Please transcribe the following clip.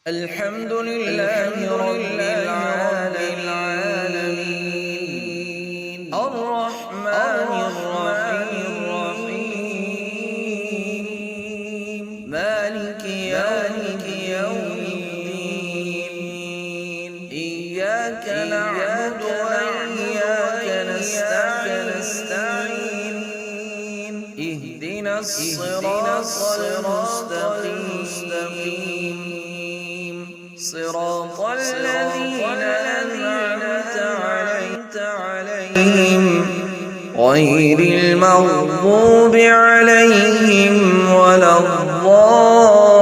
الحمد لله رب العالمين الرحمن الرحيم مالك يوم الدين إياك نعبد وإياك نستعين اهدنا الصراط المستقيم صراط الذين أنعمت عليهم غير المغضوب عليهم ولا الضالين.